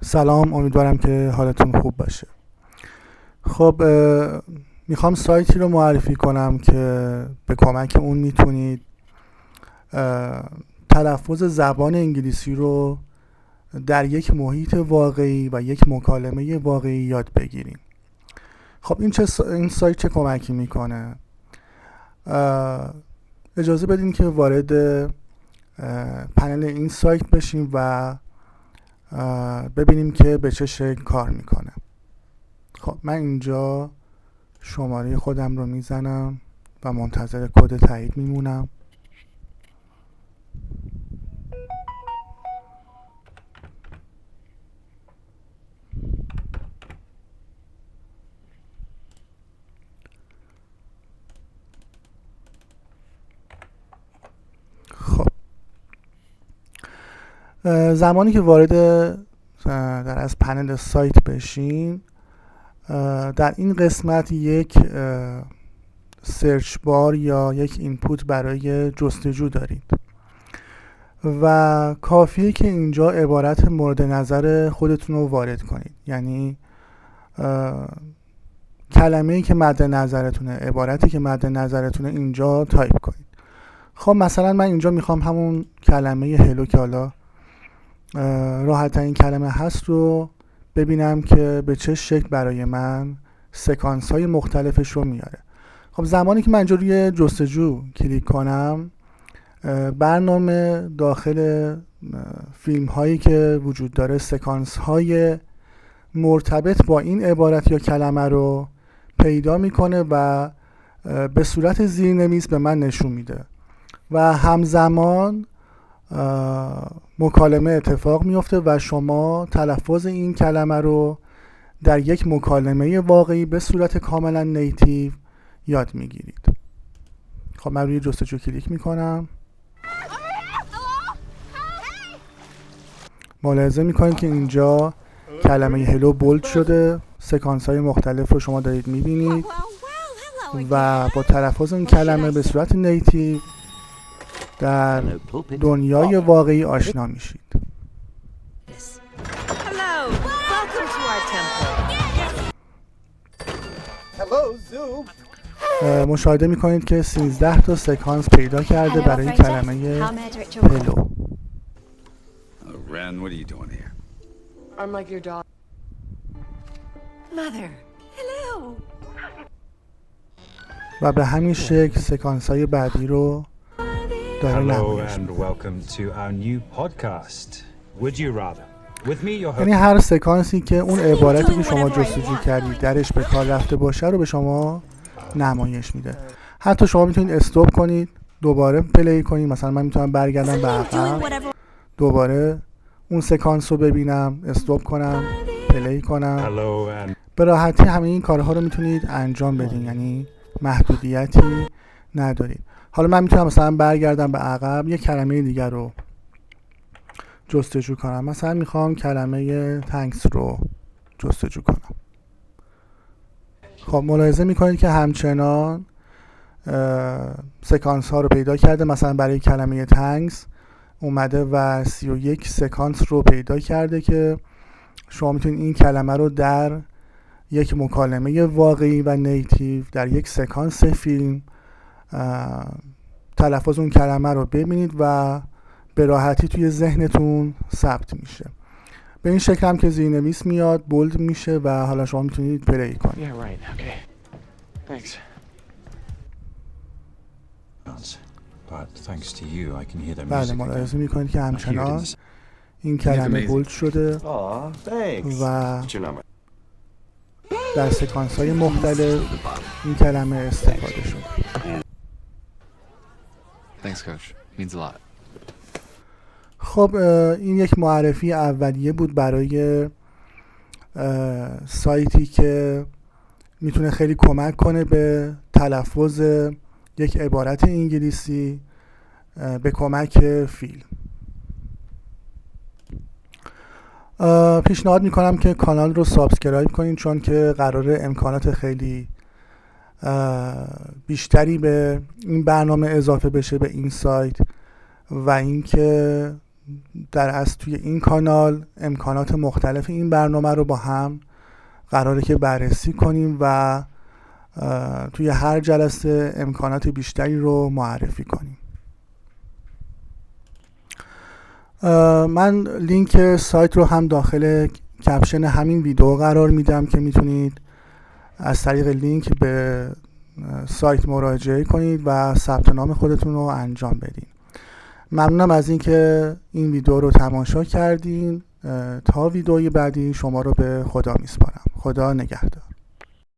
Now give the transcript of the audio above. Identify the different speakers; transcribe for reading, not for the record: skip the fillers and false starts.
Speaker 1: سلام، امیدوارم که حالتون خوب باشه. خب میخوام سایتی رو معرفی کنم که به کمک اون میتونید تلفظ زبان انگلیسی رو در یک محیط واقعی و یک مکالمه واقعی یاد بگیریم. خب این سایت چه کمکی میکنه؟ اجازه بدین که وارد پنل این سایت بشیم و ببینیم که به چه شکل کار میکنه. خب من اینجا شماره خودم رو میزنم و منتظر کد تایید میمونم. خب زمانی که وارد از پنل سایت بشین، در این قسمت یک سرچ بار یا یک اینپوت برای جستجو دارید و کافیه که اینجا عبارت مورد نظر خودتون رو وارد کنید. یعنی کلمه‌ای که مد نظرتونه، عبارتی که مد نظرتونه اینجا تایپ کنید. خب مثلا من اینجا میخوام همون کلمه هلو که حالا راحت ترین کلمه هست رو ببینم که به چه شکل برای من سکانس های مختلفش رو میاره. خب زمانی که من اینجا روی جستجو کلیک کنم، برنامه داخل فیلم هایی که وجود داره سکانس های مرتبط با این عبارت یا کلمه رو پیدا میکنه و به صورت زیرنویس به من نشون میده و همزمان مکالمه اتفاق میفته و شما تلفظ این کلمه رو در یک مکالمه واقعی به صورت کاملا نیتیو یاد میگیرید. خب من روی جستجو کلیک میکنم. ملاحظه میکنید که اینجا کلمه هلو بولد شده، سکانس های مختلف رو شما دارید میبینید و با تلفظ این کلمه به صورت نیتیو در دنیای واقعی آشنا میشید. مشاهده میکنید که 13 تا سکانس پیدا کرده برای کلمه هلو.
Speaker 2: Ren, what are you doing here?
Speaker 3: I'm like your dog. Mother. Hello.
Speaker 1: و به همین شکل سکانس های بعدی رو داره
Speaker 4: Hello
Speaker 1: نمایش
Speaker 4: and
Speaker 1: میده.
Speaker 4: welcome to our new podcast. Would you rather? With me, your
Speaker 1: یعنی
Speaker 4: host.
Speaker 1: هر سکانسی که اون عبارتی که شما جستجو کردید درش به کار رفته باشه رو به شما نمایش میده. حتی شما میتونید استاپ کنید، دوباره پلی کنید. مثلا من میتونم برگردم به عقب، دوباره اون سکانس رو ببینم، استاپ کنم، پلی کنم.
Speaker 4: Hello and
Speaker 1: به راحتی همه این کارها رو میتونید انجام بدین، یعنی محدودیتی ندارید. حالا من میتونم مثلا برگردم به عقب، یک کلمه دیگر رو جستجو کنم. مثلا میخوام کلمه تانکس رو جستجو کنم. خب ملاحظه میکنید که همچنان سکانس ها رو پیدا کرده. مثلا برای کلمه تانکس اومده و 31 سکانس رو پیدا کرده که شما میتونید این کلمه رو در یک مکالمه واقعی و نیتیو در یک سکانس فیلم تلفظ اون کلمه رو ببینید و به راحتی توی ذهنتون ثبت میشه. به این شکل هم که زیرنویس میاد، بولد میشه و حالا شما میتونید پلی کنید.
Speaker 5: Yeah, right. Okay. Thanks.
Speaker 4: but thanks to you, I can hear the
Speaker 1: بله،
Speaker 4: music again.
Speaker 1: ملاحظه میکنید که
Speaker 4: I hear it in
Speaker 1: همچنان
Speaker 4: the
Speaker 1: این کلمه
Speaker 2: amazing.
Speaker 1: بولد شده
Speaker 2: Aw, thanks.
Speaker 1: و
Speaker 2: But you're not my...
Speaker 1: در سکانس های مختلف این کلمه استفاده شده.
Speaker 5: Thanks, Coach. Means a lot.
Speaker 1: خب این یک معرفی اولیه بود برای سایتی که میتونه خیلی کمک کنه به تلفظ یک عبارت انگلیسی به کمک فیلم. پیشنهاد میکنم که کانال رو سابسکرایب کنین، چون که قراره امکانات خیلی بیشتری به این برنامه اضافه بشه، به این سایت، و اینکه در اصل توی این کانال امکانات مختلف این برنامه رو با هم قراره که بررسی کنیم و توی هر جلسه امکانات بیشتری رو معرفی کنیم. من لینک سایت رو هم داخل کپشن همین ویدیو قرار میدم که میتونید از طریق لینک به سایت مراجعه کنید و ثبت نام خودتون رو انجام بدین. ممنونم از اینکه این ویدیو رو تماشا کردین. تا ویدیوی بعدی شما رو به خدا میسپارم. خدا نگهدار.